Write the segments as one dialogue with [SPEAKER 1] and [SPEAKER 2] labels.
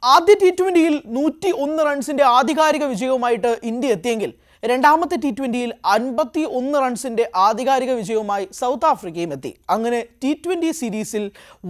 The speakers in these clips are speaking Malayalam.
[SPEAKER 1] ആദ്യ ടി-20യിൽ 101 റൺസിന്റെ ആധികാരിക വിജയവുമായിട്ട് ഇന്ത്യ എത്തിയെങ്കിൽ രണ്ടാമത്തെ ടി-20യിൽ 51 റൺസിന്റെ ആധികാരിക വിജയവുമായി സൗത്ത് ആഫ്രിക്കയും എത്തി. അങ്ങനെ ടി-20 സീരീസിൽ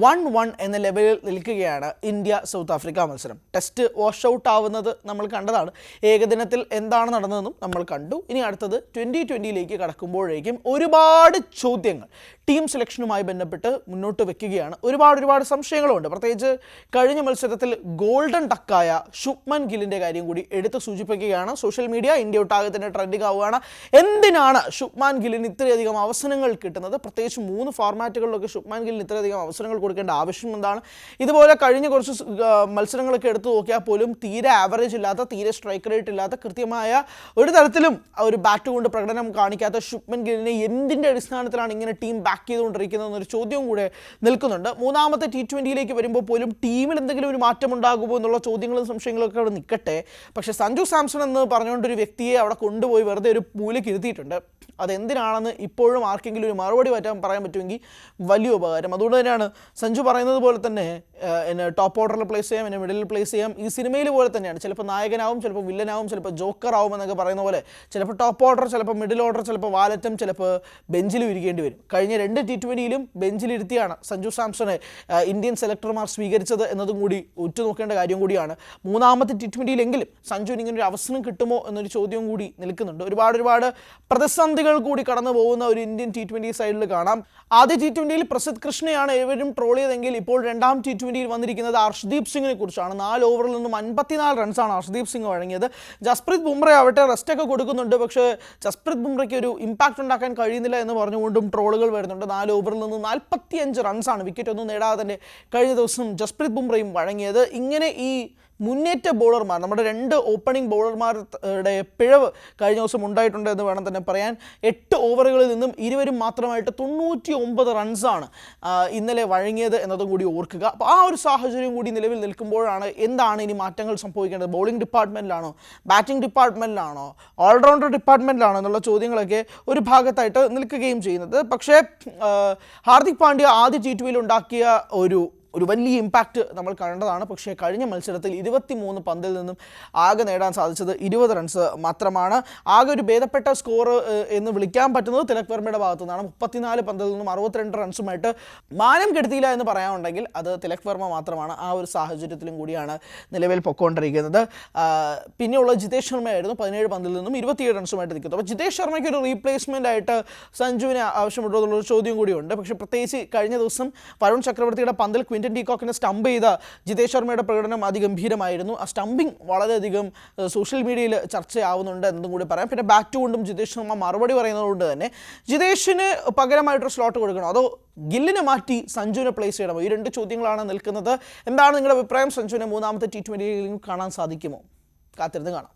[SPEAKER 1] 1-1 എന്ന ലെവലിൽ നിൽക്കുകയാണ് ഇന്ത്യ സൗത്ത് ആഫ്രിക്ക മത്സരം. ടെസ്റ്റ് വാഷ് ഔട്ട് ആവുന്നത് നമ്മൾ കണ്ടതാണ്. ഏകദിനത്തിൽ എന്താണ് നടന്നതെന്നും നമ്മൾ കണ്ടു. ഇനി അടുത്തത് 2020യിലേക്ക് കടക്കുമ്പോഴേക്കും ഒരുപാട് ചോദ്യങ്ങൾ ടീം സെലക്ഷനുമായി ബന്ധപ്പെട്ട് മുന്നോട്ട് വെക്കുകയാണ്. ഒരുപാട് സംശയങ്ങളുണ്ട്. പ്രത്യേകിച്ച് കഴിഞ്ഞ മത്സരത്തിൽ ഗോൾഡൻ ടക്കായ ശുഭ്മൻ ഗില്ലിൻ്റെ കാര്യം കൂടി എടുത്ത് സൂചിപ്പിക്കുകയാണ്. സോഷ്യൽ മീഡിയ ഇന്ത്യ ഒട്ടാകെ തന്നെ ട്രെൻഡിങ് ആവുകയാണ്. എന്തിനാണ് ശുഭ്മാൻ ഗില്ലിന് ഇത്രയധികം അവസരങ്ങൾ കിട്ടുന്നത്? പ്രത്യേകിച്ച് 3 ഫോർമാറ്റുകളിലൊക്കെ ശുഭ്മാൻ ഗില്ലിന് ഇത്രയധികം അവസരങ്ങൾ കൊടുക്കേണ്ട ആവശ്യം എന്താണ്? ഇതുപോലെ കഴിഞ്ഞ കുറച്ച് മത്സരങ്ങളൊക്കെ എടുത്തു നോക്കിയാൽ പോലും തീരെ ആവറേജ് ഇല്ലാത്ത, തീരെ സ്ട്രൈക്ക് റേറ്റ് ഇല്ലാത്ത, കൃത്യമായ ഒരു തരത്തിലും ഒരു ബാറ്റ് കൊണ്ട് പ്രകടനം കാണിക്കാത്ത ശുഭ്മൻ ഗില്ലിനെ എന്തിൻ്റെ അടിസ്ഥാനത്തിലാണ് ഇങ്ങനെ ടീം ബാക്ക് ചെയ്തുകൊണ്ടിരിക്കുന്നതെന്നൊരു ചോദ്യവും കൂടെ നിൽക്കുന്നുണ്ട്. മൂന്നാമത്തെ ടി-20യിലേക്ക് വരുമ്പോൾ പോലും ടീമിൽ എന്തെങ്കിലും ഒരു മാറ്റം ഉണ്ടാകുമോ എന്നുള്ള ചോദ്യങ്ങളും സംശയങ്ങളൊക്കെ അവിടെ നിൽക്കട്ടെ. പക്ഷേ സഞ്ജു സാംസൺ എന്ന് പറഞ്ഞുകൊണ്ടൊരു വ്യക്തിയെ അവിടെ കൊണ്ടുപോയി വെറുതെ ഒരു പൂലേക്ക് ഇരുത്തിയിട്ടുണ്ട്. അതെന്തിനാണെന്ന് ഇപ്പോഴും ആർക്കെങ്കിലും ഒരു മറുപടി പറയാൻ പറ്റുമെങ്കിൽ വലിയ ഉപകാരം. അതുകൊണ്ട് തന്നെയാണ് സഞ്ജു പറയുന്നത് പോലെ തന്നെ എന്നെ ടോപ്പ് ഓർഡറിൽ പ്ലേസ് ചെയ്യാം, എന്നെ മിഡിലിൽ പ്ലേസ് ചെയ്യാം. ഈ സിനിമയിൽ പോലെ തന്നെയാണ്. ചിലപ്പോൾ നായകനാവും, ചിലപ്പോൾ വില്ലനാവും, ചിലപ്പോൾ ജോക്കർ ആവും എന്നൊക്കെ പറയുന്ന പോലെ ചിലപ്പോൾ ടോപ്പ് ഓർഡർ, ചിലപ്പോൾ മിഡിൽ ഓർഡർ, ചിലപ്പോൾ വാലറ്റം, ചിലപ്പോൾ ബെഞ്ചിലും ഇരിക്കേണ്ടി വരും. കഴിഞ്ഞ 2 ടി-20യിലും ബെഞ്ചിലിരുത്തിയാണ് സഞ്ജു സാംസണെ ഇന്ത്യൻ സെലക്ടർമാർ സ്വീകരിച്ചത് എന്നതും കൂടി ഉറ്റുനോക്കേണ്ട കാര്യം കൂടിയാണ്. മൂന്നാമത്തെ ടി-20യിലെങ്കിലും സഞ്ജുവിന് ഇങ്ങനെ ഒരു അവസരം കിട്ടുമോ എന്നൊരു ചോദ്യവും കൂടി നിൽക്കുന്നുണ്ട്. ഒരുപാട് പ്രതിസന്ധികൾ കൂടി കടന്നു പോകുന്ന ഒരു ഇന്ത്യൻ ടി-20 സൈഡിൽ കാണാം. ആദ്യ ടി-20യിൽ പ്രസിദ്ധ് കൃഷ്ണയാണ് ഏവരും ട്രോൾ ചെയ്തെങ്കിൽ ഇപ്പോൾ രണ്ടാം ടി-20യിൽ വന്നിരിക്കുന്നത് അർഷ്ദീപ് സിംഗിനെ കുറിച്ചാണ്. 4 ഓവറിൽ നിന്നും 54 റൺസാണ് അർഷ്ദീപ് സിംഗ് വഴങ്ങിയത്. ജസ്പ്രീത് ബുംറ ആവട്ടെ റെസ്റ്റൊക്കെ കൊടുക്കുന്നുണ്ട്. പക്ഷേ ജസ്പ്രീത് ബുംറയ്ക്ക് ഒരു ഇമ്പാക്റ്റ് ഉണ്ടാക്കാൻ കഴിയുന്നില്ല എന്ന് പറഞ്ഞുകൊണ്ടും ട്രോളുകൾ വരുന്നുണ്ട്. 4 ഓവറിൽ നിന്ന് 45 റൺസാണ് വിക്കറ്റ് ഒന്നും നേടാതെ തന്നെ കഴിഞ്ഞ ദിവസം ജസ്പ്രീത് ബുംറയും വഴങ്ങിയത്. ഇങ്ങനെ ഈ മുന്നേറ്റ ബൗളർമാർ, നമ്മുടെ 2 ഓപ്പണിംഗ് ബൗളർമാരുടെ പിഴവ് കഴിഞ്ഞ ദിവസം ഉണ്ടായിട്ടുണ്ട് എന്ന് വേണം തന്നെ പറയാൻ. 8 ഓവറുകളിൽ നിന്നും 20 മാത്രമായിട്ട് 99 റൺസാണ് ഇന്നലെ വഴങ്ങിയത് എന്നതും കൂടി ഓർക്കുക. അപ്പോൾ ആ ഒരു സാഹചര്യം കൂടി നിലവിൽ നിൽക്കുമ്പോഴാണ് എന്താണ് ഇനി മാറ്റങ്ങൾ സംഭവിക്കേണ്ടത്? ബൗളിംഗ് ഡിപ്പാർട്ട്മെൻറ്റിലാണോ, ബാറ്റിംഗ് ഡിപ്പാർട്ട്മെൻറ്റിലാണോ, ഓൾറൗണ്ടർ ഡിപ്പാർട്ട്മെൻറ്റിലാണോ എന്നുള്ള ചോദ്യങ്ങളൊക്കെ ഒരു ഭാഗത്തായിട്ട് നിൽക്കുകയും ചെയ്യുന്നത്. പക്ഷേ ഹാർദിക് പാണ്ഡ്യ ആദ്യ ടി-20യിൽ ഉണ്ടാക്കിയ ഒരു വലിയ ഇമ്പാക്റ്റ് നമ്മൾ കണ്ടതാണ്. പക്ഷേ കഴിഞ്ഞ മത്സരത്തിൽ 23 പന്തിൽ നിന്നും ആകെ നേടാൻ സാധിച്ചത് 20 റൺസ് മാത്രമാണ്. ആകെ ഒരു ഭേദപ്പെട്ട സ്കോർ എന്ന് വിളിക്കാൻ പറ്റുന്നത് തിലക് വർമ്മയുടെ ഭാഗത്തു നിന്നാണ്. 34 പന്തിൽ നിന്നും 62 റൺസുമായിട്ട് മാനം കെടുത്തിയില്ല എന്ന് പറയാനുണ്ടെങ്കിൽ അത് തിലക് വർമ്മ മാത്രമാണ്. ആ ഒരു സാഹചര്യത്തിലും കൂടിയാണ് നിലവിൽ പൊക്കോണ്ടിരിക്കുന്നത്. പിന്നെയുള്ള ജിതേഷ് ശർമ്മയായിരുന്നു 17 പന്തിൽ നിന്നും 27 റൺസുമായിട്ട് നിൽക്കുന്നത്. അപ്പോൾ ജിതേഷ് ശർമ്മയ്ക്ക് ഒരു റീപ്ലേസ്മെൻ്റ് ആയിട്ട് സഞ്ജുവിനെ ആവശ്യമുണ്ടോ എന്നുള്ളൊരു ചോദ്യം കൂടിയുണ്ട്. പക്ഷേ പ്രത്യേകിച്ച് കഴിഞ്ഞ ദിവസം വരുൺ ചക്രവർത്തിയുടെ പന്തിൽ ക്വിൻ്റൻ ഡീകോക്കിനെ സ്റ്റംപ് ചെയ്ത ജിതേഷ് ശർമ്മയുടെ പ്രകടനം അതിഗംഭീരമായിരുന്നു. ആ സ്റ്റംപിങ് വളരെയധികം സോഷ്യൽ മീഡിയയിൽ ചർച്ചയാവുന്നുണ്ട് എന്നും കൂടി പറയാം. പിന്നെ ബാറ്റ് കൊണ്ടും ജിതേഷ് ശർമ്മ മറുപടി പറയുന്നതുകൊണ്ട് തന്നെ ജിതേഷിന് പകരമായിട്ടൊരു സ്ലോട്ട് കൊടുക്കണോ അതോ ഗില്ലിനെ മാറ്റി സഞ്ജുവിനെ പ്ലേസ് ചെയ്യണമോ? ഈ 2 ചോദ്യങ്ങളാണ് നിൽക്കുന്നത്. എന്താണ് നിങ്ങളുടെ അഭിപ്രായം? സഞ്ജുവിനെ മൂന്നാമത്തെ ടി-20യിൽ കാണാൻ സാധിക്കുമോ? കാത്തിരുന്ന് കാണാം.